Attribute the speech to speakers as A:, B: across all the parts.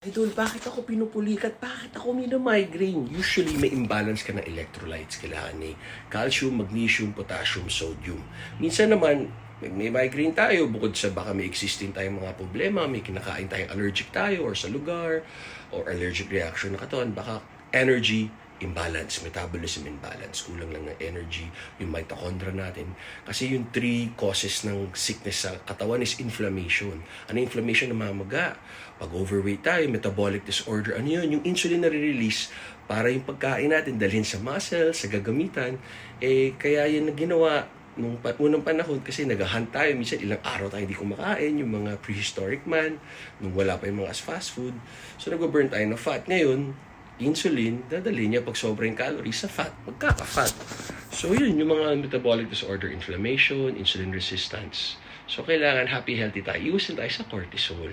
A: Idol, bakit ako pinupulikat? Bakit ako minomigraine? Usually, may imbalance ka ng electrolytes. Kailangan ni calcium, magnesium, potassium, sodium. Minsan naman, may migraine tayo bukod sa baka may existing tayong mga problema, may kinakain tayong allergic tayo or sa lugar, or allergic reaction na katawan, baka energy imbalance, metabolism imbalance, kulang lang ng energy, yung mitochondria natin. Kasi yung three causes ng sickness sa katawan is inflammation. Ano yung inflammation? Namamaga. Pag overweight tayo, metabolic disorder, ano yun? Yung insulin na release para yung pagkain natin dalhin sa muscle, sa gagamitan. Kaya yun na ginawa nung unang panahon kasi nag-hunt tayo. Minsan ilang araw tayo hindi kumakain, yung mga prehistoric man, nung wala pa yung mga fast food. So nag-burn tayo ng fat. Ngayon, insulin, dadali niya pag sobrang calories sa fat, magkaka-fat. So yun, yung mga metabolic disorder, inflammation, insulin resistance. So kailangan happy, healthy tayo. Iwasan tayo sa cortisol.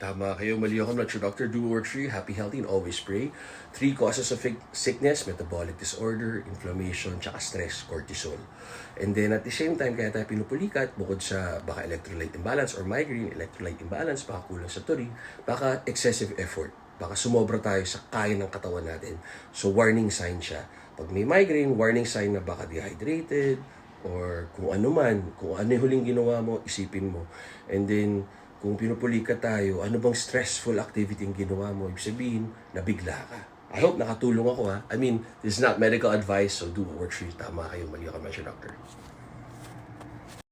A: Tama kayo, mali ako. Not your doctor. Do or tree, happy, healthy, and always pray. Three causes of sickness: metabolic disorder, inflammation, tsaka stress, cortisol. And then at the same time, kaya tayo pinupulikat, bukod sa baka electrolyte imbalance or migraine, electrolyte imbalance, baka kulang sa taurine, baka excessive effort. Baka sumobra tayo sa kaya ng katawan natin. So warning sign siya. Pag may migraine, warning sign na baka dehydrated, or kung ano man, kung ano yung huling ginawa mo, isipin mo. And then, kung pinupuli ka tayo, ano bang stressful activity yung ginawa mo? Ibig sabihin, nabigla ka. I hope nakatulong ako ha. I mean, this is not medical advice, so do or treat. Tama kayo, mali ako, Mr. Doctor.